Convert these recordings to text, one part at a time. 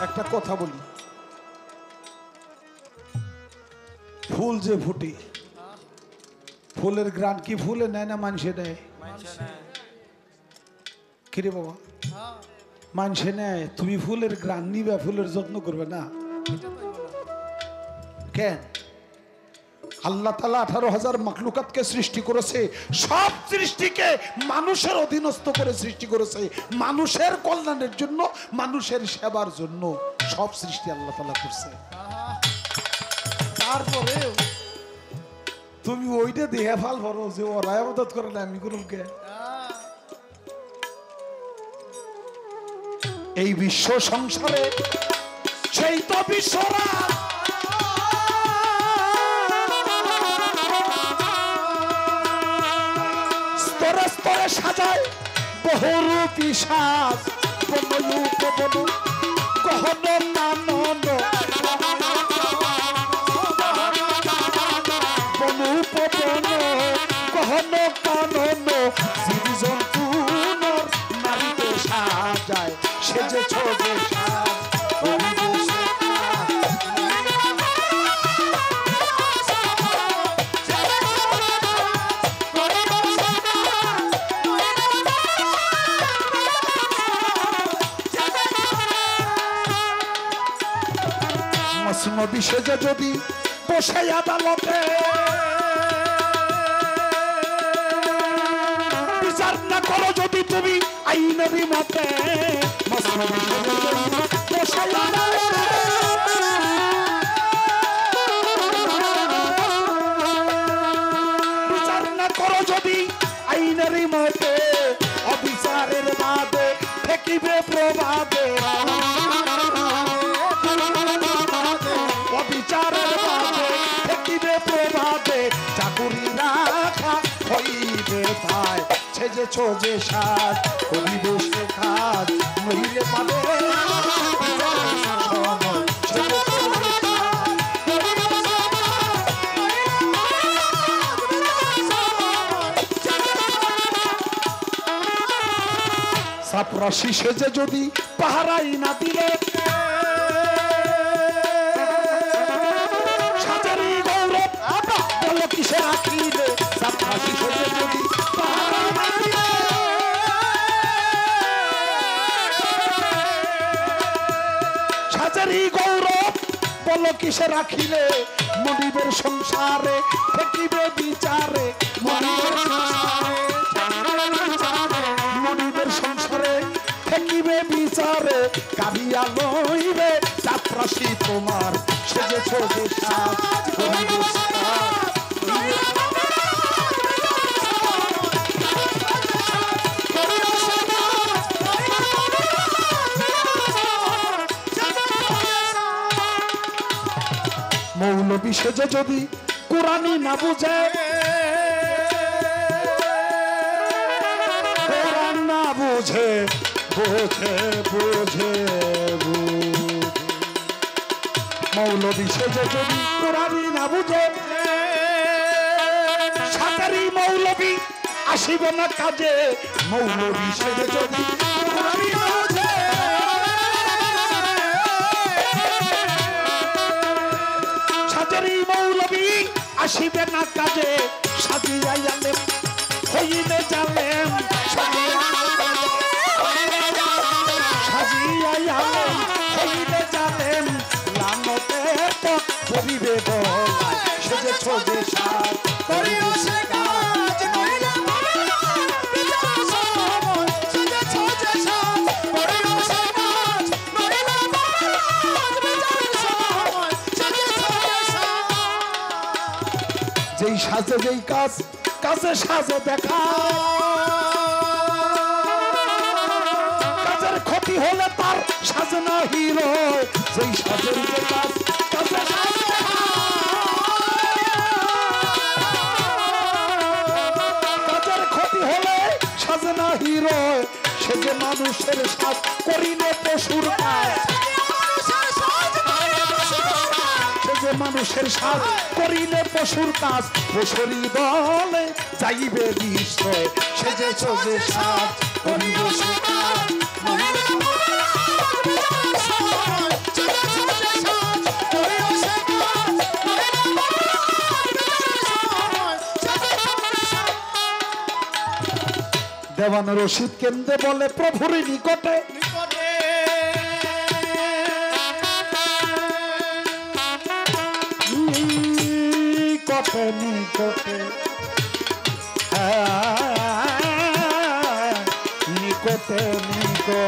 একটা কথা বলি, ফুল যে ফুটে, ফুলের গ্রান কি ফুলে নেয় না মানুষে নেয়? কিরে বাবা, মানুষে নেয়। তুমি ফুলের গ্রান নিবে, ফুলের যত্ন করবে না কেন? আল্লাহ তাআলা 18,000 মাখলুকাতকে সৃষ্টি করেছে, সব সৃষ্টিকে মানুষের অধীনস্থ করে সৃষ্টি করেছে, মানুষের কল্যাণের জন্য, মানুষের সেবার জন্য সব সৃষ্টি আল্লাহ তাআলা করছে। তারপরে তুমি ওইটা দেহে ফাল ভরো যে ওরা ইবাদত করে না, আমি করুম কে? এই বিশ্ব সংসারে সেই তো বিশ্বরা স্তরে স্তরে সাজায় বহুরূপী সাজ, বনয়ুপবন গহন কানন, বনয়ুপবন গহন কানন, জীবজন্তু নর নারীতে সাজায় সেজেছ যে সাজ। নবী সেজে যদি বসে আদালতে বিচার না করো যদি তুমি আইনের মতে, বসে আদালতে বিচার না করো যদি আইনের মতে, অবিচারের বাদে ঠেকিবে প্রবাদে, অবিচারের বাদে ঠেকিবে প্রবাদে, চাকুরি রাখা হইবে তাই সেজেছ যে সাজ, করিবে সে কাজ নইলে পাবে সাপরাশি সেজে যদি পাহারাই না দিলে, সাজারি গৌরব বলো কিসে রাখিলে, সাপরাশি সেজে যদি পাহারাই না দিলে, সাজারি গৌরব বলো কিসে রাখিলে, মনিবের সংসারে ঠেকিবে বিচারে, মনিবের সংসারে ঠেকিবে বিচারে, কাবিয়া লইবে চাপরাশি তোমার সেজেছ যে সাজ, করিবে সে কাজ। মৌলবী সেজে যদি কোরআনি না বুঝে, কোরআন না বুঝে বুঝে বুঝে মৌলবী সেজে যদি কোরআনি না বুঝে, সাতারি মৌলবী আসিবে না কাজে, মৌলবী সেজে যদি কোরআনি না বুঝে, সাতারি মৌলবী আসিবে না কাজে, সাজিয়াই আলেম হইলে জালেম, সাজিয়াই আলেম হইলে জালেম, লানতে তো করিবে গলায় সেজেছ যে সাজ, করিবে সে কাজ নইলে পাবে বিচার সময়, সেজেছ যে সাজ, করিবে সে কাজ নইলে পাবে বিচার সময়, সেজেছ যে সাজ। যেই সাজে যেই কাজ, কাজে সাজে দেখা, কাজের ক্ষতি হলে তার সাজে না হিরো, যেই সাজের যে কাজ, কাজে সাজে দেখা, কাজের ক্ষতি হলে সাজে না হিরো, সে যে মানুষের সাজ করিলে পশুর কাজ, যে মানুষের সাজ করিলে পশুর কাজ, পশুরি বলে যাইবে নিশ্চয় সেজেছ যে সাজ, করিবে সে কাজ। দেওয়ান রশিদ কেন্দ্রে বলে প্রভুর নিকটে নিকটে নিকটে নিকটে নিকটে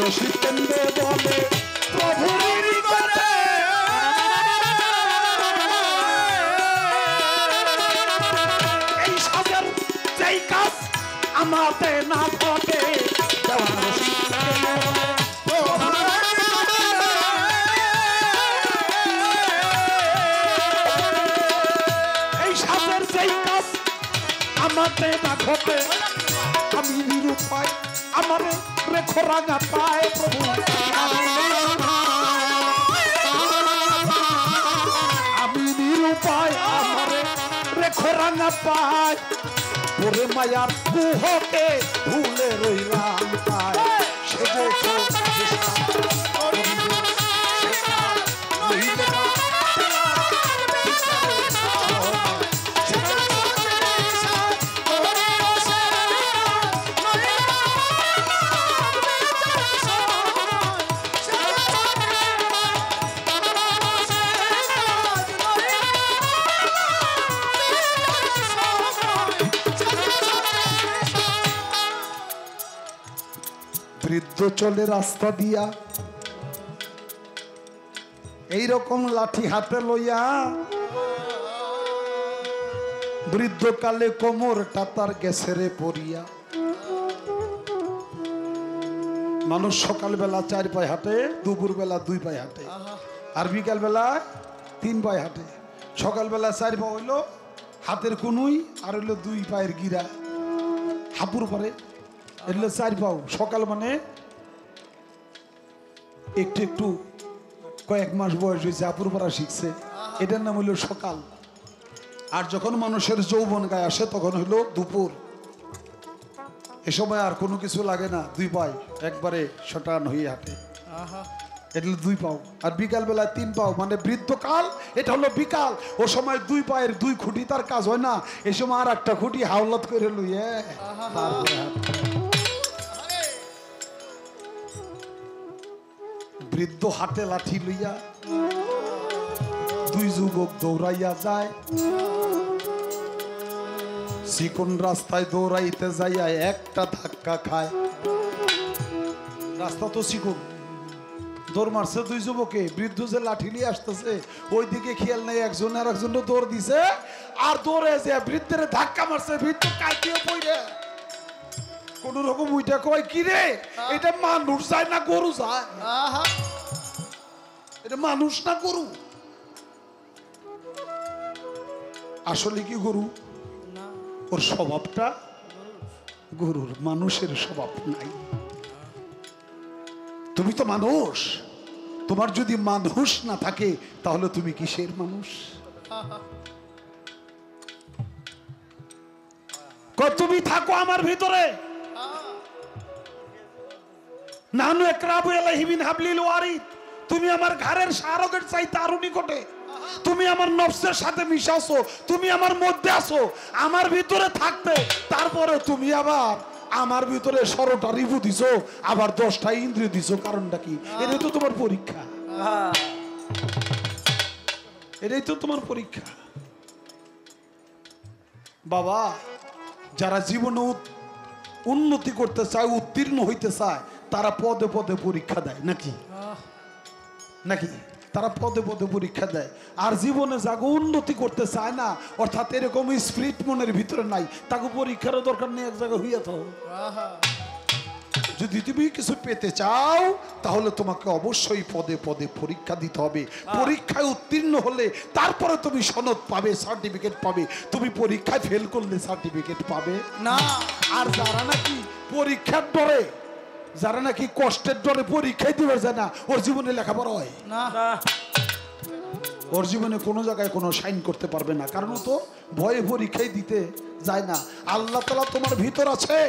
রশিদ কেন্দ্রে বলে প্রভুর নিকটে এই সাজের যেই কাজ আমাতে না ঘটে দেওয়ান রশিদ কেন্দ্রে বলে প্রভুর নিকটে এই সাজের যেই কাজ আমাতে না ঘটে আমি নিরুপায় আমার রেখো রাঙা পায় প্রভু আমি নিরুপায় আমার রেখো রাঙা পায় ওরে মায়ার কুহকে ভুলে রইলাম পায় সেজেছো বৃদ্ধ চলে রাস্তা দিয়া এইরকম লাঠি হাতে লইয়া বৃদ্ধ কালে কোমরটা তার গেছেরে পড়িয়া মানুষ সকালবেলা 4 পায়ে হাঁটে দুপুর বেলা 2 পায়ে হাঁটে আর বিকাল বেলা 3 পায়ে হাঁটে সকালবেলা 4 পা হইলো হাতের কুনুই আর হইলো 2 পায়ের গিরা হাপুর পরে এগুলো 4 পাও সকাল মানে একটু একটু কয়েক মাস বয়স হয়েছে আপুর পাড়া শিখছে এটার নাম হইল সকাল আর যখন মানুষের যৌবন গায়ে আসে তখন হইলো দুপুর এ সময় আর কোনো কিছু লাগে না 2 পায় একবারে শটান হয়ে হাঁটে এটা 2 পাও আর বিকাল বেলায় 3 পাও মানে বৃদ্ধকাল এটা হলো বিকাল ও সময় 2 পায়ের 2 খুঁটি তার কাজ হয় না এই সময় আর একটা খুঁটি হাওলাত করে লইয়ে তারপরে বৃদ্ধ হাতে লাঠি লইয়া 2 যুবক দৌড়াইয়া যায় চিকন রাস্তায় দৌড়াইতে যাইয়া একটা ধাক্কা খায় রাস্তা তো চিকন দৌড় মারছে 2 যুবকে বৃদ্ধ যে লাঠি নিয়ে আসতেছে ওই দিকে খেয়াল নেই একজন আর একজন দৌড় দিছে আর দৌড়ে যে বৃদ্ধের ধাক্কা মারছে বৃদ্ধ কাটিয়ে পড়ে কোন রকম উইটা কয় কি রে এটা মানুষ যায় না গরু যায় এটা মানুষ না গরু আসলে কি গরু না ওর স্বভাবটা গরুর মানুষের স্বভাব নাই তুমি তো মানুষ তোমার যদি মানুষ না থাকে তাহলে তুমি কিসের মানুষ তুমি থাকো আমার ভিতরে নানু একরাবু আলাইহি মিন হাবলিল ওয়ারিদ তুমি আমার ঘরের শারকের চাইতে আরো নিকটে তুমি আমার নফসের সাথে মিশাছো তুমি আমার মধ্যে আছো আমার ভিতরে থাকতে তারপরে তুমি আবার আমার ভিতরে 16টা রিভু দিছো আবার 10টা ইন্দ্রিয় দিছো কারণটা কি এটাই তো তোমার পরীক্ষা এটাই তো তোমার পরীক্ষা বাবা যারা জীবনে উন্নতি করতে চায় উত্তীর্ণ হইতে চায় তারা পদে পদে পরীক্ষা দেয় নাকি নাকি তারা পদে পদে পরীক্ষা দেয় আর জীবনে যাগো উন্নতি করতে চায় না অর্থাৎ এরকম স্পিরিট মনের ভিতরে নাই তাকে পরীক্ষার দরকার নেই এক জায়গায় হইয়া তো যদি তুমি কিছু পেতে চাও তাহলে তোমাকে অবশ্যই পদে পদে পরীক্ষা দিতে হবে। পরীক্ষায় উত্তীর্ণ হলে তারপরে তুমি সনদ পাবে, সার্টিফিকেট পাবে। তুমি পরীক্ষায় ফেল করলে সার্টিফিকেট পাবে না। আর যারা নাকি পরীক্ষার ডরে, যারা নাকি কষ্টের ডরে পরীক্ষায় দিবে যায় না, ওর জীবনে লেখাপড়া হয় না। ওর জীবনে কোনো জায়গায় কোনো সাইন করতে পারবে না, কারণ ও তো ভয়ে পরীক্ষায় দিতে যায় না। আল্লাহ তাআলা তোমার ভিতর আছে,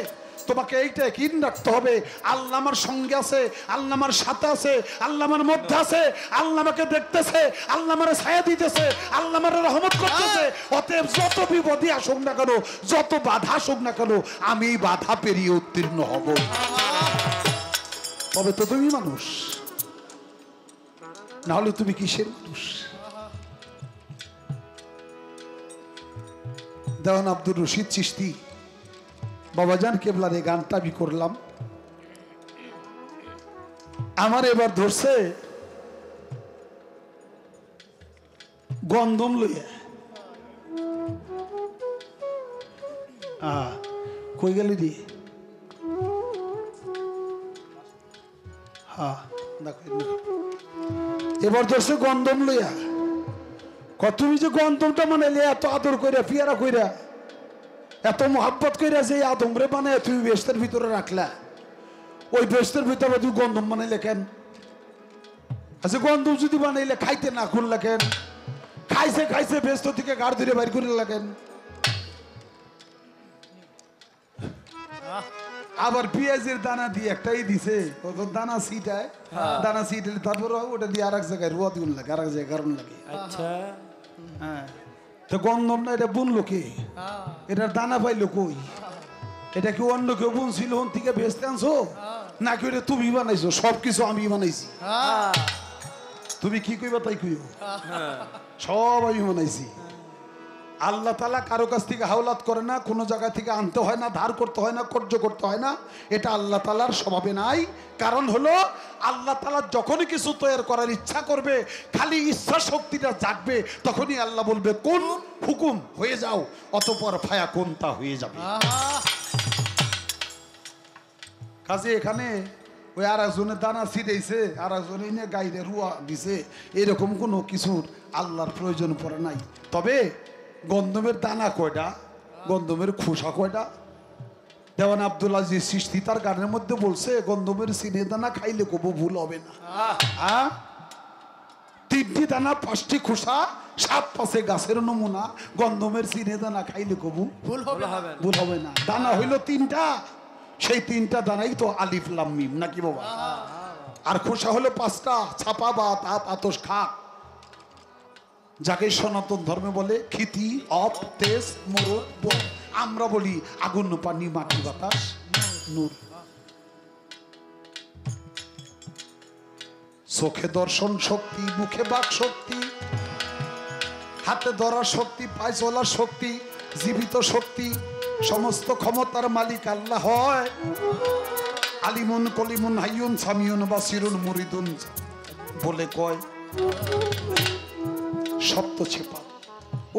তোমাকে এইটা কিন রাখতে হবে। আল্লাহ আমার সঙ্গে আছে, আল্লাহ আমার সাথে আছে, আল্লাহ আমার মধ্যে আছে, আল্লাহ আমাকে দেখতেছে, আল্লাহ আমার ছায়া দিতেছে, আল্লাহ আমার রহমত করতেছে। অতএব যত বিপদই আসুক না কেন, যত বাধা আসুক না কেন, আমি এই বাধা পেরিয়ে উত্তীর্ণ হব। তবে তো তুমি মানুষ, না হলে তুমি কিসের মানুষ? দেওয়ান আব্দুর রশিদ চিশতি বাবাজান কেবলার এই গানটা আমি করলাম। আমার এবার ধরছে গন্ধম লইয়া। কই গেলি রে? এবার ধরছে গন্ধম লইয়া। তুমি যে গন্ধমটা মানে এত আদর কইরা, পিয়ারা কইরা, এত মোহাব্বত কইরা যে আদমরে বানায় তুমি বেস্তের ভিতরে রাখলা, ওই বেস্তের ভিতরে তুমি গন্ধম বানাইলে কেন? আচ্ছা গন্ধম যদি বানাইলে খাইতে না খুললা কেন? খাইছে খাইছে বেস্ত থেকে গাড় ধরে বাইর করে লাগেন। আবার পেঁয়াজের দানা দিয়ে একটাই দিছে, দানা সিটায়, দানা সিটালে তারপর ওটা দিয়ে আর এক জায়গায় রুয়া দিন লাগে, আর এক জায়গায় কারণ লাগে। আচ্ছা হ্যাঁ, তো গন্ধম না এটা বুনলো কে? এটার দানা পাইলো কই? এটা কি অন্য কেউ বুনছিল থেকে ভেস্তে আনছো নাকি ওটা তুমি বানাইছো? সবকিছু আমি বানাইছি। তুমি কি কইবা তাই কইও, সব আমি বানাইছি। আল্লাহ তাআলা কারো কাছ থেকে হাওলাত করে না, কোনো জায়গা থেকে আনতে হয় না, ধার করতে হয় না, কর্য করতে হয় না। এটা আল্লাহ তাআলার স্বভাবে নাই। কারণ হলো আল্লাহ তাআলা যখনই কিছু তৈরি করার ইচ্ছা করবে, খালি ইচ্ছা শক্তিটা জাগবে, তখনই আল্লাহ বলবে কোন হুকুম হয়ে যাও, অতঃপর ফায়া কোনটা হয়ে যাবে। কাজে এখানে ওই আর একজনের দানা ছিটাইছে, আর একজন এনে গাইরে রুয়া দিছে, এরকম কোনো কিছুর আল্লাহর প্রয়োজন পড়ে নাই। তবে গন্ধমের দানা কয়টা, গন্ধমের খোসা কয়টা? দেওয়ান আব্দুল আজিজ চিশতি তার গানের মধ্যে বলছে গন্ধমের সিনে দানা খাইলে কবু ভুল হবে না। তিনটি দানা, পাঁচটি খোসা, সাত পাশে গাছের নমুনা, গন্ধমের সিনে দানা খাইলে কবু ভুল হবে না। দানা হইল তিনটা, সেই তিনটা দানাই তো আলিফ লাম মিম নাকি বাবা? আর খোসা হলো পাঁচটা, ছাপা বা তাপ আতস খাক, যাকে সনাতন ধর্মে বলে খিতি, অপ, তেজ, মরদ, বন। আমরা বলি আগুন, পানি, মাটি, বাতাস, নূর। চোখে দর্শন শক্তি, মুখে বাক শক্তি, হাতে ধরার শক্তি, পায়ে চলার শক্তি, জীবিত শক্তি, সমস্ত ক্ষমতার মালিক আল্লাহ হয়। আলিমুন, কলিমুন, হাইয়ুন, সামিউন, বাসিরুন, মুরিদুন বলে কয় সপ্ত ছেপা।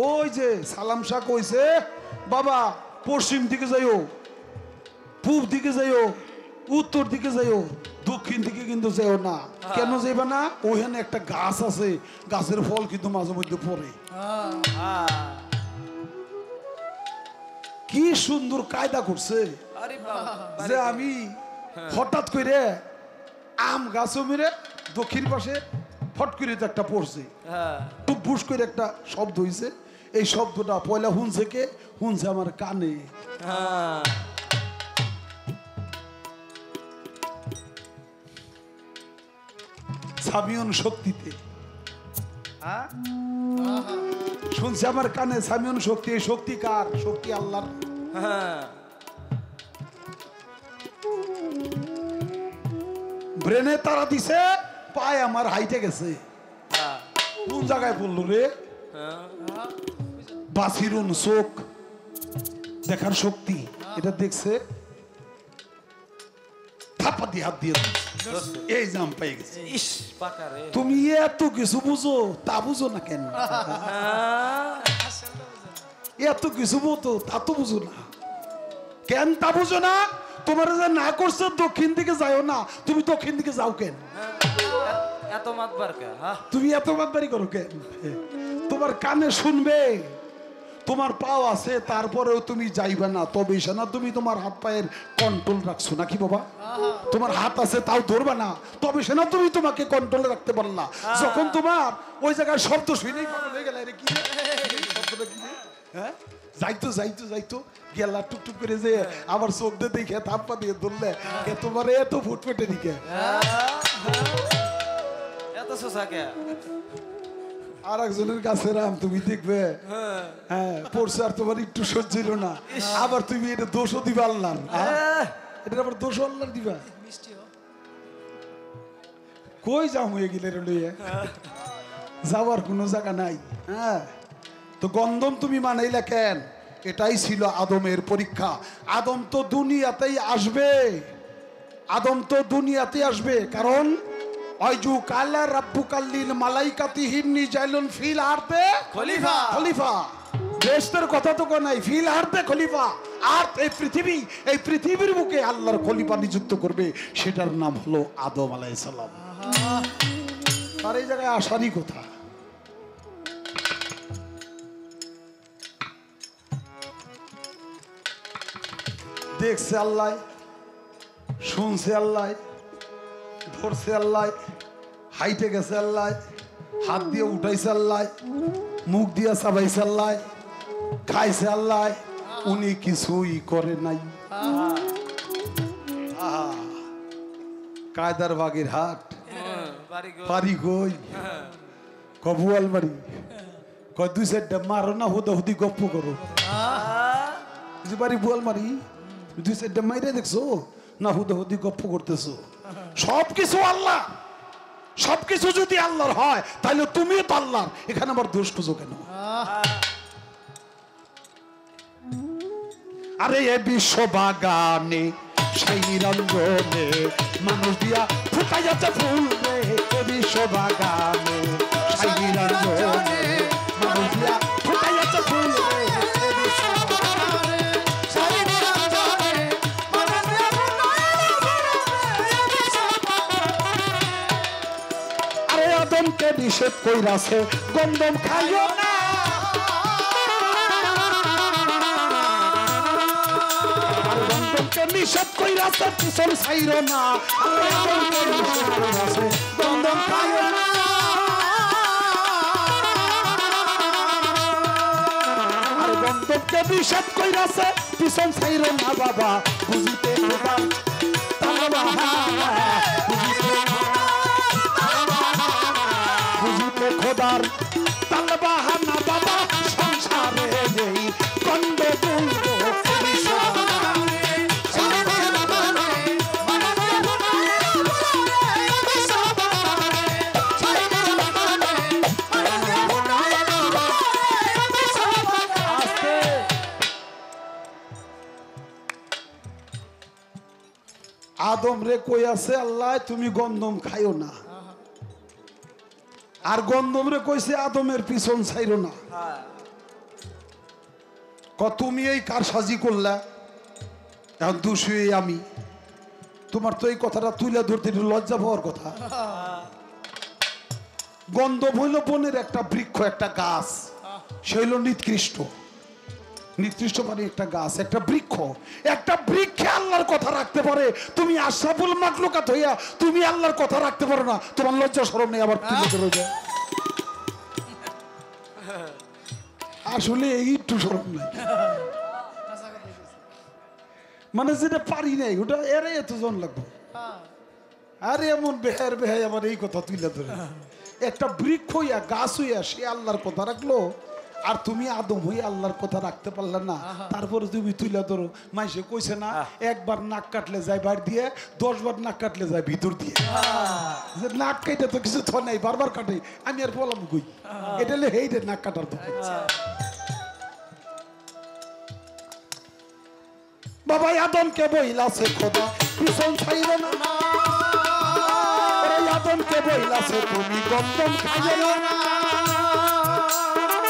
ওই যে সালাম শাহ কইছে বাবা পশ্চিম দিকে যাইও, পূব দিকে যাইও, উত্তর দিকে যাইও, দক্ষিণ দিকে কিন্তু যাইও না। কেন যাইবা না? ওখানে একটা গাছ আছে, গাছের ফল কিন্তু মাঝে মধ্যে পড়ে। কি সুন্দর কায়দা করছে যে আমি হঠাৎ করে আম গাছ মেরে দক্ষিণ পাশে ফট করে তো একটা পড়ছে, টুপুস করে একটা শব্দ হইছে। এই শব্দটা পয়লা শুনছে কে? শুনছে আমার কানে। সামিউন শক্তিতে শুনছে আমার কানে, সামিউন শক্তি। এই শক্তি কার? শক্তি আল্লাহর। ব্রেনে তারা দিছে, পায় আমার হাইটে গেছে। কোন জায়গায় পড়লো রে? বাসিরুন, চোখ দেখার শক্তি, এটা দেখছে, থাপা দিয়ে হাত দিয়ে এই জাম পাই গেছে। তুমি এত কিছু বুঝো, তা বুঝো না কেন? এত কিছু বুঝো তা তো বুঝো না কেন? তা বুঝো না তোমার যে না করছে দক্ষিণ দিকে যাও না, তুমি দক্ষিণ দিকে যাও কেন? এত মাতবার কে? তুমি এত মাতবারি করো কেন? তোমার কানে শুনবে, তোমার পাও আছে, তারপরেও তুমি যাইবে না। তবে না তুমি তোমার হাত পায়ের কন্ট্রোল রাখছো নাকি বাবা? তোমার হাত আছে তাও ধরবে না, তবে না তুমি তোমাকে কন্ট্রোলে রাখতে পারলা। যখন তোমার ওই জায়গায় শব্দ শুনেই পাগল হয়ে গেলে, কি শব্দটা কি? হ্যাঁ, যাইতো যাইতো যাইতো গেলা টুকটুক করে যে আবার চোখ দিয়ে দেখে থাপ্পা দিয়ে ধরলে, তোমার এত ফুটফুটে দিকে এত সোসা কে? আর একজনের কাছে রাম তুমি দেখবে, হ্যাঁ পড়ছে আর তোমার একটু সহ্য হলো না, আবার তুমি এটা দোষও দিবা আল্লাহ, এটা আবার দোষ আল্লাহ দিবা। কই যাও হয়ে গেলে লইয়া যাওয়ার কোনো জায়গা নাই। হ্যাঁ, তো গন্ধম তুমি মানাইলা কেন? এটাই ছিল আদমের পরীক্ষা। আদম তো দুনিয়াতেই আসবে, আদম তো দুনিয়াতে আসবে, কারণ অয়জু কালা রাব্বুকাল্লিল মালাইকাতিহিন্নি জাইলুন ফিল আরদে খলিফা। খলিফা দেশের কথা তো কোন নাই, ফিল আরদে খলিফা। আর এই পৃথিবী, এই পৃথিবীর বুকে আল্লাহর খলিফা নিযুক্ত করবে, সেটার নাম হলো আদম আলাইহিস সালাম। তার এই জায়গায় আসারই কথা। দেখছে আল্লাহ, শুনছে আল্লাহ, ধরছে আল্লাহ, হাইটে গেছে আল্লাহ, হাত দিয়ে উঠাইছে আল্লাহ, মুখ দিয়ে চাবাইছে আল্লাহ, খাইছে আল্লাহ, উনি কিছুই করে নাই। কায়দার বাগের হাট পারি কই কবুয়াল বাড়ি কয় দুই চারটা মারো না, হুদা হুদি গপ্প করো। বাড়ি বুয়াল মারি দুই চারটা মাইরে দেখছো না, হুদা হুদি গপ্প করতেছো। সবকিছু আল্লাহ, সবকিছু যদি আল্লাহর হয় তাহলে তুমিও তো আল্লাহ, এখানে আবার দোষ খুঁজো কেন? আরে এ বিশ্ব বাগানে সেই রঞ্জনে মানুষ দিয়া ফুটাই যাচ্ছে ফুল রে, এ বিশ্ব বাগানে সেই রঞ্জনে মানুষ দিয়া ফুটাই যাচ্ছে ফুল রে, এ বিশ্ব বাগানে সেই রঞ্জনে মানুষ দিয়া আরে আদমকে নিষেধ কইরাছে গন্ধম খাইও না, নিষেধ কইরাছে পিছন ছাইরো না, গন্ধম খাইও না। আর গন্ধমকে নিষেধ কইরাছে পিছন ছাইরো না বাবা, বুঝিতে বুঝিতে খোদার তাল বাহানা বাবা, সংসারে নেই গন্ধ দুর্গ আদম রে কই আছে আল্লাহ তুমি গন্ধম খাইও না, আর গন্ধম রে কইছে আদমের পিছন ছাইরো না। তুমি এই কার সাজি করলা, এখন দোষী আমি। তোমার তো এই কথাটা তুলে ধরতে লজ্জা পাওয়ার কথা। গন্ধম হইল বনের একটা বৃক্ষ, একটা গাছ, সে হইল নিকৃষ্ট, নিকৃষ্ট মানে একটা গাছ, একটা বৃক্ষ। একটা বৃক্ষে আল্লাহর কথা রাখতে পারে, তুমি আশরাফুল মাখলুকাত হইয়া তুমি আল্লাহর কথা রাখতে পারো না, তোমার লজ্জা শরম নেই, আবার তুলে ধরে যায়। আসলে একটু শরম নাই, মানে যেটা পারি নাই ওটা এরে এতজন লাগবে। আরে এমন বেহার বেহাই আমার এই কথা তুলে ধরে, একটা বৃক্ষ হইয়া গাছ হইয়া সে আল্লাহর কথা রাখলো, আর তুমি আদম হয়ে আল্লাহর কথা রাখতে পারলে না, তারপরে তুমি তুলে ধরো। মাইসে কইছে না, একবার নাক কাটলে যায় বাইর দিয়ে, 10 বার নাক কাটলে যায় ভিতর দিয়ে। যে নাক কেটে তো কিছু থ নাই, বারবার কাটে, আমি আর বললাম কই, এটা হলে হেই রে নাক কাটার তো। বাবা আদমকে বইলাছে খোদা পিছন ছাইরো না, আদমকে বইলাছে তুমি গন্ধম খাইও না,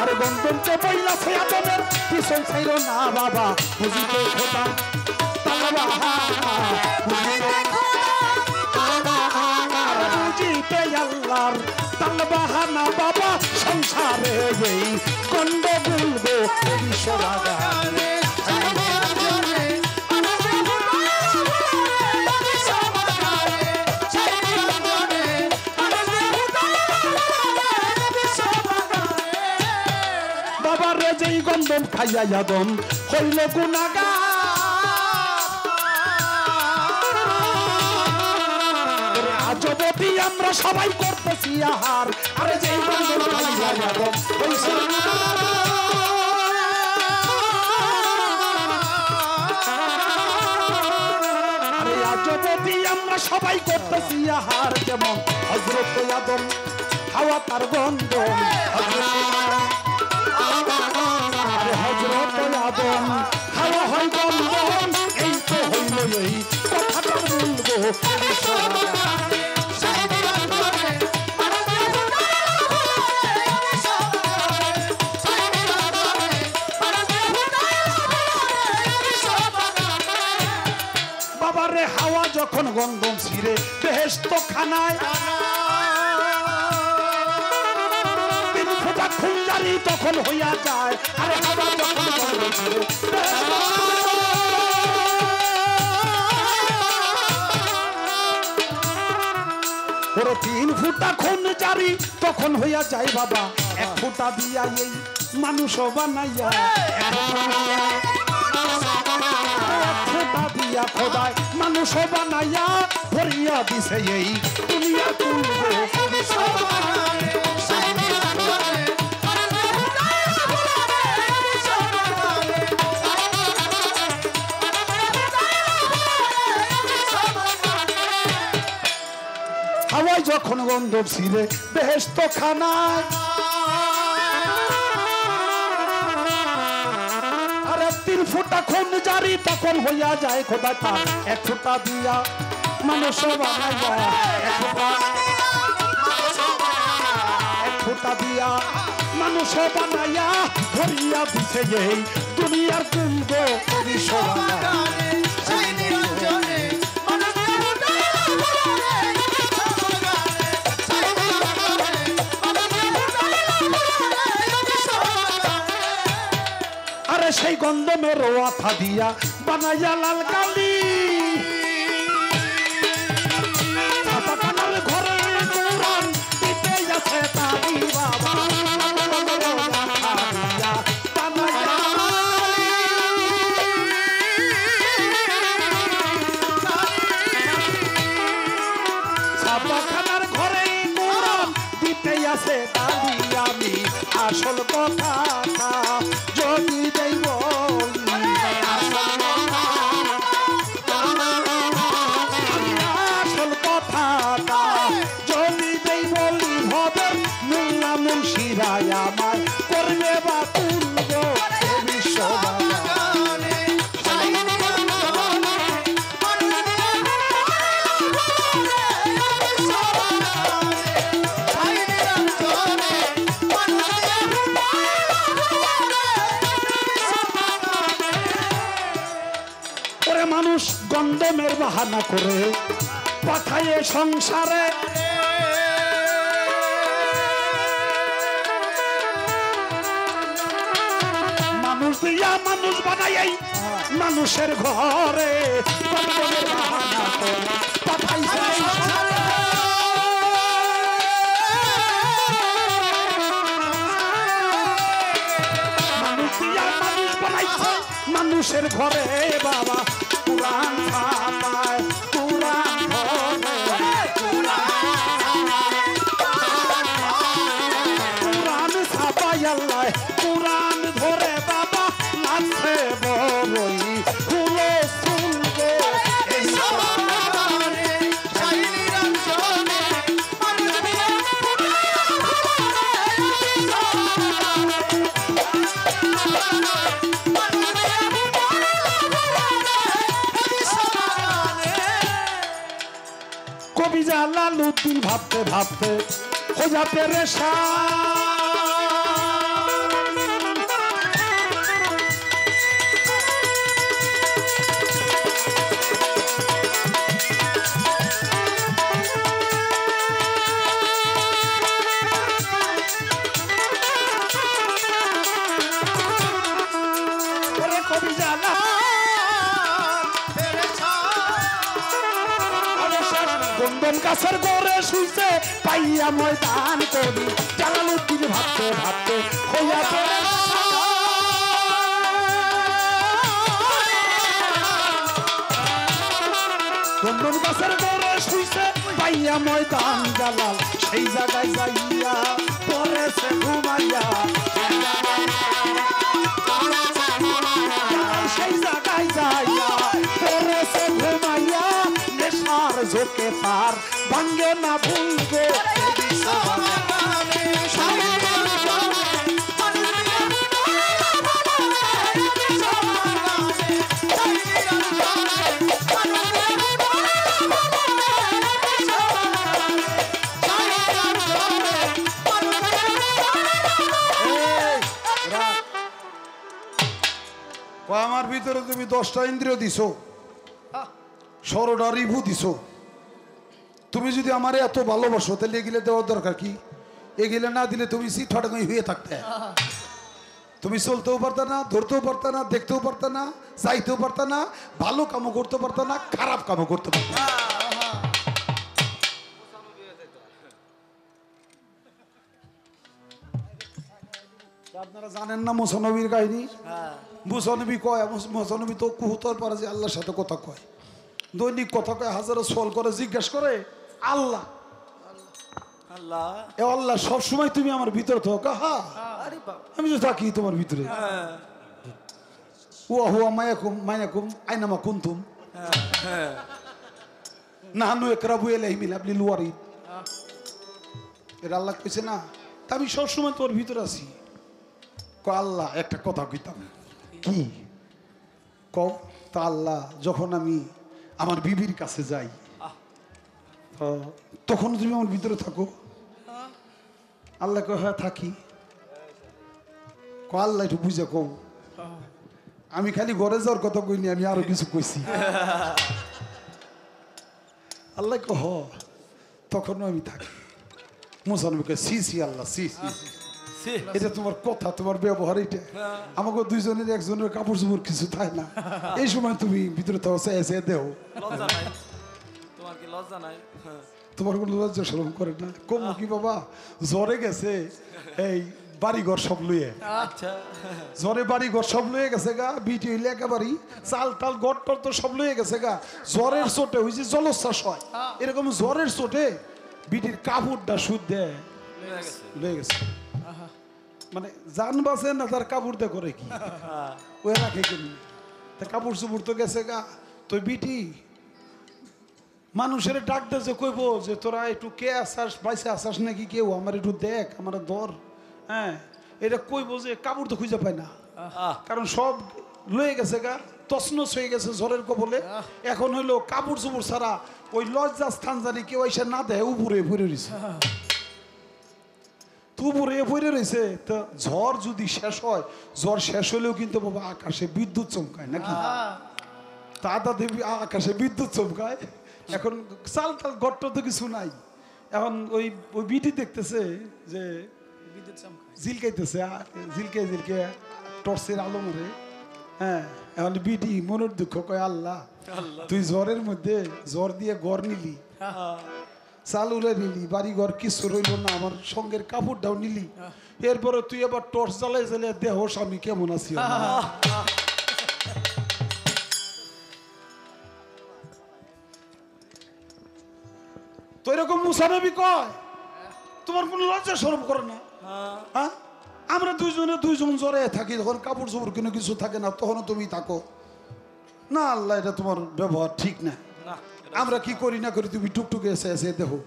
আরে গন্ধমকে বইলাছে আদমের পিছন ছাইরো না বাবা, বুঝিতে খোদা তালা বাহানা বুঝিতে আল্লাহর তাল বাহানা বাবা সংসারে এই গন্ডগোল গো বিশ্ববাগানে বাবার রে যেই গন্ধম খাইয়া যাদম হইল গুনাগার আজবতি আমরা সবাই করতেছি আহার আরে যেই গন্ধম খাইয়া যাদম হইছে আরে আজবতি আমরা সবাই করতেছি আহার যেমন হযরত আদম হাওয়া তার গন্ধম হযরত আদম হাওয়া হয় গন্ধম এই তো হইল এই কথাটা বলবো বাবারে হাওয়া যখন গন্ধম ছিঁড়ে বেহেশত খানায় খুঞ্জারি তখন হইয়া যায় আরে হাওয়া যখন ওরে 3 ফুটা খুন জারি তখন হইয়া যায় বাবা 1 ফুটা দিয়া এই মানুষ বানাইয়া 1 ফুটা দিয়া খোদায় মানুষ বানাইয়া ভরিয়া দিছে এই দুনিয়া তুলবে হাওয়ায় যখন গন্ধব ছিঁড়ে বেহেশত খানায় আরে 3 ফুটা খুন জারি তখন হইয়া যায় খোদা তার 1 ফুটা দিয়া মানুষ বানাইয়া 1 ফুটা দিয়া মানুষ বানাইয়া ধরিয়া দিছে এই দুনিয়ার কুঞ্জ বিশ্ববাগানে সেই গন্ধমের ওয়াথা দিয়া বানাইয়া লাল কালি ঘরে কোরআন দিতে যাচ্ছে তাই বাবা ছাপাখানার ঘরে কোরআন দিতে আছে তাই আমি আসল কথা যদি দেই বলি আসল কথাটা যদি দেই বলি হবে মোল্লা মুন্সিরাই আমায় করবে বা তুলব বিশ্ববাগানে মানুষ গন্ধমের বাহানা করে পাঠায় সংসারে মানুষ দিয়া মানুষ বানাই মানুষের ঘরে গন্ধমের বাহানা করে পাঠাইছে মানুষ দিয়া মানুষ বানাইছে মানুষের ঘরে বাবা কুরআন ছাপায় কুরআন কুরআন ছাপায় আল্লাহ কুরআন ধরে বাবা নাচে বড়ই ফুলে ফুলবে এই সবারে চাইনি রঞ্জনে কবি জালালউদ্দিন ভাবতে ভাবতে हो जा परेशान জ্বালা বন্ধন গাছের গড়ে শুইছে পাইয়া ময়দান করি জালালউদ্দিন ভাবতে ভাবতে হইয়া পড়ে বন্ধন গাছের গড়ে শুইছে পাইয়া ময়দান জালাল সেই জায়গায় যাইয়া পড়েছে ঘুমাইয়া সেই জায়গায় যাইয়া পড়েছে ঘুমাইয়া নেশার ঝোঁকে তার ভাঙ্গে না ভুলবে আমার ভিতরে তুমি 10টা ইন্দ্রিয় দিছো, 16টা রিভু দিছো। তুমি যদি আমার এত ভালোবাসো তাহলে এগুলো দেওয়ার দরকার কি? এগুলো না দিলে তুমি সিটফাটাঙ্গি হয়ে থাকতে। তুমি চলতেও পারতা না, ধরতেও পারতা না, দেখতেও পারতা না, চাইতেও পারতা না, ভালো কামও করতে পারতা না, খারাপ কামও করতে পারতা না। আপনারা জানেন না মুসানবীর কাহিনী? মুসানবী কয়, মুসানবী তো কুহুতর পারে যে আল্লাহর সাথে কথা কয়, দৈনিক কথা কয়, হাজারো সওয়াল করে, জিজ্ঞেস করে আল্লাহ আল্লাহ এ আল্লাহ সবসময় তুমি আমার ভিতরে থাকো? হ্যাঁ আমি তো থাকি তোমার ভিতরে। ও হুয়া মায়াকুম মায়াকুম আইনামা কুনতুম নাহানু ইকরাবু ইলাইহি মিন হাবলিল ওয়ারিদ। এর আল্লাহ কইছে না তা আমি সবসময় তোর ভিতরে আছি। আল্লাহ একটা কথা কইতাম, কি কও? তা আল্লাহ যখন আমি আমার বিবির কাছে যাই তখন তুমি আমার ভিতরে থাকো? আল্লাহ কয় হ্যাঁ থাকি। আল্লাহ একটু বুঝে কও, আমি খালি ঘরে যাওয়ার কথা কইনি, আমি আরো কিছু কইছি। আল্লাহ কহ তখনও আমি থাকি। মুসানবীকে সি সি আল্লাহ সি সি, এটা তোমার কথা, তোমার ব্যবহার এটা। আমাকে দুইজনের একজনের কাপড় চোপড় কিছু থাকে না, এই সময় তুমি ভিতরে থাকো, এসে দেও। তোমার কি লজ্জা নাই? তোমার কোনো লজ্জা শরম করে না? কম কি বাবা, জ্বরে গেছে এই বাড়িঘর সব লইয়ে, আচ্ছা জ্বরে বাড়িঘর সব লইয়ে গেছে গা, বিটি হইলে একেবারেই চাল টাল গড় টর তো সব লইয়ে গেছে গা। জ্বরের চোটে হয়েছে জলোচ্ছ্বাস হয়, এরকম জ্বরের চোটে বিটির কাপড়টা সুদ দেয় লয়ে গেছে। মানে জান বাঁচে না তার কাপড় দিয়ে করে কি, ওই রাখে কিনি তা কাপড় চুপড় তো গেছে গা। তো বিটি মানুষের ডাক দিয়েছে, কইব যে তোরা একটু কে আসাস, বাইসে আসাস নাকি কেউ, আমার একটু দেখ, আমার ধর। হ্যাঁ এটা কইব যে কাপড় তো খুঁজে পায় না, কারণ সব লয়ে গেছে গা, তছনছ হয়ে গেছে ঝড়ের কবলে। এখন হইলো কাপড় চুপড় ছাড়া ওই লজ্জা স্থান জানি কেউ এসে না দেয়, উপরে পড়ে রয়েছে, উপরে পড়ে রয়েছে। তো ঝড় যদি শেষ হয়, ঝড় শেষ হলেও কিন্তু বাবা আকাশে বিদ্যুৎ চমকায় নাকি? তা দেবী আকাশে বিদ্যুৎ চমকায়। এখন চাল টাল গট্ট তো কিছু নাই। এখন ওই ওই বিটি দেখতেছে যে জিলকাইতেছে, জিলকে জিলকে টর্চের আলো মরে। হ্যাঁ এখন বিটি মনের দুঃখ কয় আল্লাহ তুই জ্বরের মধ্যে জ্বর দিয়ে ঘর নিলি, চাল উড়ে নিলি, বাড়ি ঘর কিছু রইল না, আমার সঙ্গের কাপড়টাও নিলি, এরপরে তুই আবার টর্চ জ্বালাই জ্বালাই দেহ আমি কেমন আছি। তো এরকম মুসানবী কয় তোমার কোন লজ্জা শরম করে না? হ্যাঁ আমরা দুইজন জ্বরে থাকি, যখন কাপড় চোপড় কোনো কিছু থাকে না তখনও তুমি থাকো না। আল্লাহ এটা তোমার ব্যবহার ঠিক না। আমরা কি করি না করি তুমি টুকটুকে এসে এসে দেখো।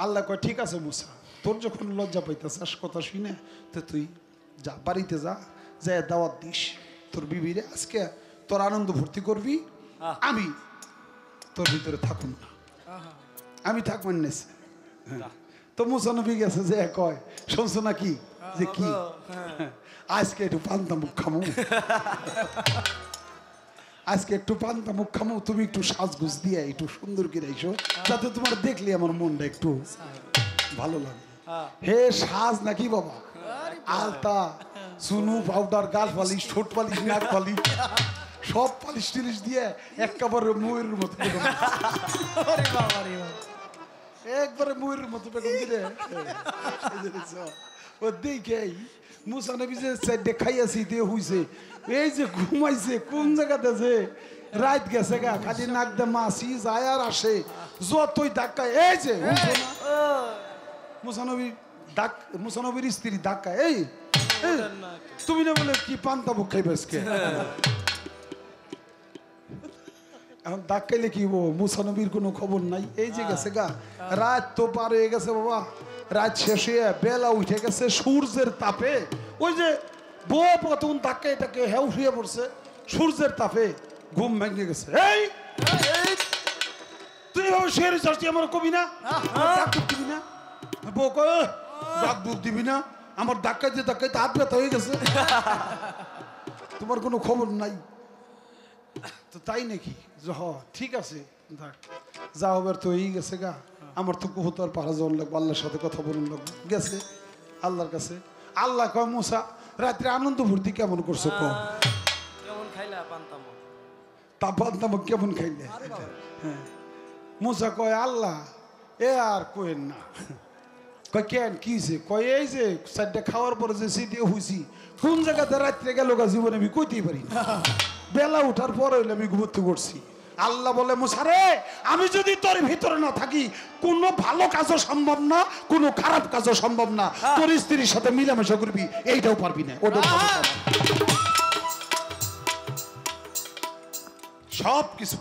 আল্লাহ কয় ঠিক আছে মুসা, তোর যখন লজ্জা পাইতেছাস কথা শুনে, তো তুই যা বাড়িতে যা, যায় দাওয়াত দিস তোর বিবিরে, আজকে তোর আনন্দ ভর্তি করবি, আমি তোর ভিতরে থাকুন না, আমি থাকবেন নেছে। তো মুসানবী গেছে যে কয় শুনছো নাকি যে কি আজকে একটু পান্তা মুখ খামু, আজকে একটু পান্তা মুখ খামু, তুমি একটু সাজগুজ দিয়ে একটু সুন্দর করে আইসো, যাতে তোমার দেখলে আমার মনটা একটু ভালো লাগে। হে সাজ নাকি বাবা, আলতা সুনু পাউডার গাল পালিশ ঠোঁট পালিশ নাক পালিশ সব পালিশ টিলিশ দিয়ে একেবারে ময়ূরের মতো বেগম। ওরে বাবা রে বাবা। একবারে ময়ূরের মতো বেগম দিলে ও দেখেই মুসা নবী যে দেখাইয়াছি দিয়ে হইছে এই যে ঘুমাইছে কোন জায়গাতে যে রাত গেছে গা খালি নাক দে মাসি যায় আর আসে যতই ধাক্কা এই যে হইছে না মুসানবীর স্ত্রী ধাক্কা এই তুমি না বলে কি পান্তা বুক খাইবে আজকে এখন ধাক্কাইলে কি মুসানবীর কোনো খবর নাই এই যে গেছে গা রাত তো পার হয়ে গেছে বাবা রাত শেষ হয়ে বেলা উঠে গেছে সূর্যের তাপে ওই যে বউ প্রথম ধাক্কা এটাকে হেউ শুয়ে পড়ছে সূর্যের তাপে ঘুম ভেঙে গেছে এই তুই এভাবে শুয়ে রেছিস তুই আমার কবি না ডাক দিবি না বউ কয় ডাক বুক দিবি না আমার ধাক্কাইতে ধাক্কাইতে হাত ব্যথা হয়ে গেছে তোমার কোনো খবর নাই তো তাই নাকি ঠিক আছে যা হবার তো এই গেছে গা আমার তো কবুতর পাড়া যাওয়ার লাগবে আল্লাহর সাথে কথা বলুন লাগবে গেছে আল্লাহর কাছে আল্লাহ কয় মুসা রাত্রে আনন্দ ভর্তি কেমন করছো কম কেমন খাইলা পান্তাম তা পান্তাম কেমন খাইলে হ্যাঁ মুসা কয় আল্লাহ এ আর কোয়েন না কয় কেন কি হয়েছে কয় এই যে চারটে খাওয়ার পরে যে সিটে হইছি কোন জায়গাতে রাত্রে গেল গা জীবনে আমি কইতেই পারি না বেলা উঠার পর হইলে আমি ঘুমোতে করছি আল্লাহ বলে মুসা রে আমি যদি তোর ভিতরে না থাকি কোনো ভালো কাজও সম্ভব না কোনো খারাপ কাজও সম্ভব না তোর স্ত্রীর সাথে মিলামেশা করবি এইটাও পারবি না ওটাও পারবি না। সব কিছু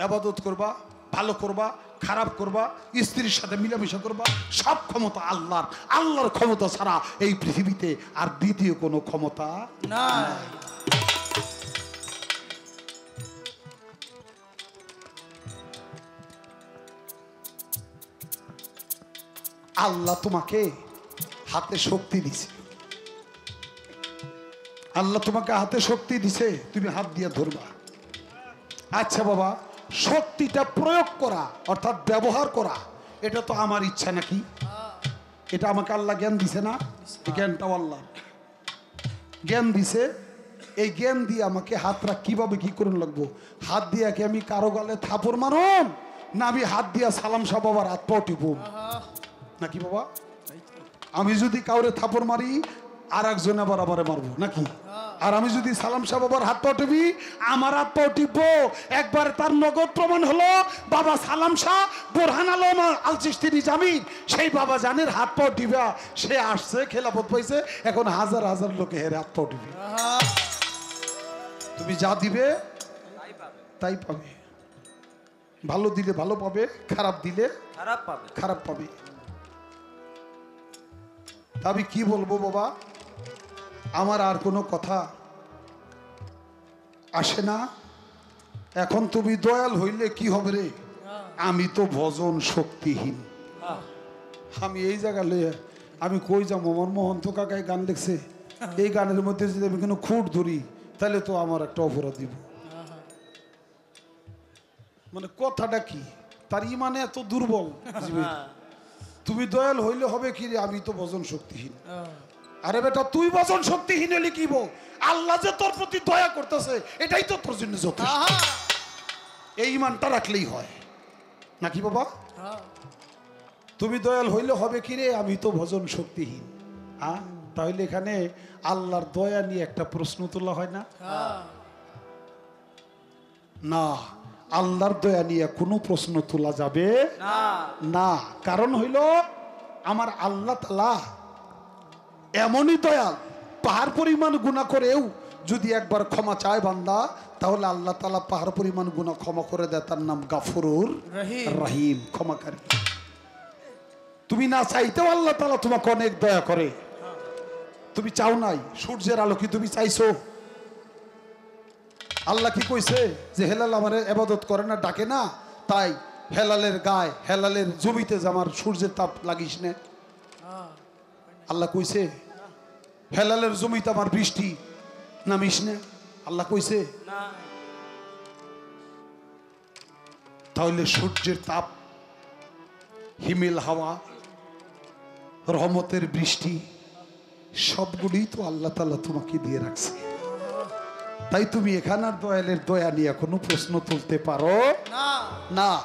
ইবাদত করবা ভালো করবা খারাপ করবা স্ত্রীর সাথে মিলামেশা করবা সব ক্ষমতা আল্লাহর আল্লাহর ক্ষমতা ছাড়া এই পৃথিবীতে আর দ্বিতীয় কোনো ক্ষমতা নাই। আল্লাহ তোমাকে হাতে শক্তি দিছে আল্লাহ তোমাকে হাতে শক্তি দিছে তুমি হাত দিয়ে ধরবা আচ্ছা বাবা শক্তিটা প্রয়োগ করা অর্থাৎ ব্যবহার করা এটা তো আমার ইচ্ছা নাকি এটা আমাকে আল্লাহ জ্ঞান দিছে না এই জ্ঞানটাও আল্লাহ জ্ঞান দিছে এই জ্ঞান দিয়ে আমাকে হাতটা কিভাবে কি করুন লাগবো হাত দিয়ে কি আমি কারো গালে থাপড় মারুন না আমি হাত দিয়া সালাম সাহ বাবার হাত পাও টিপুন নাকি বাবা আমি যদি কাউরে থাপড় মারি আর একজন আবার আমারে মারবো নাকি আর আমি যদি সালাম সাহ বাবার হাত পাও টিপি আমার হাত পাও টিপবো একবার তার নগদ প্রমাণ হলো বাবা সালাম শাহ বোরহান আলম আল চিশতি নিজামীর সেই বাবা জানের হাত পাও টিপা সে আসছে খেলাফত পাইছে এখন হাজার হাজার লোকে হেরে হাত পাও টিপি তুমি যা দিবে তাই পাবে ভালো দিলে ভালো পাবে খারাপ দিলে খারাপ পাবে আমি কি বলবো বাবা আমার আর কোনো কথা আসে না এখন তুমি দয়াল হইলে কি হবে রে আমি তো ভজন শক্তিহীন আমি এই জায়গা লইয়া আমি কই যাবো আমার মোহন্ত কাকাই গান লিখছে এই গানের মধ্যে যদি আমি কোনো খুঁট ধরি তাহলে তো আমার একটা অপরাধ দিব মানে কথাটা কি তার ইমানে এত দুর্বল তুমি দয়াল হইলে হবে কি রে আমি তো ভজন শক্তিহীন আরে বেটা তুই ভজন শক্তিহীন হলে কি বল আল্লাহ যে তোর প্রতি দয়া করতেছে এটাই তো তোর জন্য যথেষ্ট এই ইমানটা রাখলেই হয় নাকি বাবা তুমি দয়াল হইলে হবে কি রে আমি তো ভজন শক্তিহীন হ্যাঁ তাহলে এখানে আল্লাহর দয়া নিয়ে একটা প্রশ্ন তোলা হয় না না আল্লাহর দয়া নিয়ে কোনো প্রশ্ন তোলা যাবে না কারণ হইল আমার আল্লাহ তাআলা এমনই দয়াল পাহাড় পরিমাণ গুনাহ করেও যদি একবার ক্ষমা চায় বান্দা তাহলে আল্লাহ তাআলা পাহাড় পরিমাণ গুনাহ ক্ষমা করে দেয় তার নাম গাফুরুর রহিম ক্ষমাকারী তুমি না চাইতেও আল্লাহ তাআলা তোমাকে অনেক দয়া করে তুমি চাও নাই সূর্যের আলো কি তুমি চাইছো আল্লাহ কি কইছে যে হেলাল আমার ইবাদত করে না ডাকে না তাই হেলালের গায়ে হেলালের জমিতে আমার সূর্যের তাপ লাগিস না আল্লাহ কইছে হেলালের জমিতে আমার বৃষ্টি নামিস না আল্লাহ কইছে না তাহলে সূর্যের তাপ হিমেল হাওয়া রহমতের বৃষ্টি সবগুলোই তো আল্লাহ তাআলা তোমাকে দিয়ে রাখছে। তাই তুমি এখানার দয়ালের দয়া নিয়ে কোনো প্রশ্ন তুলতে পারো না না।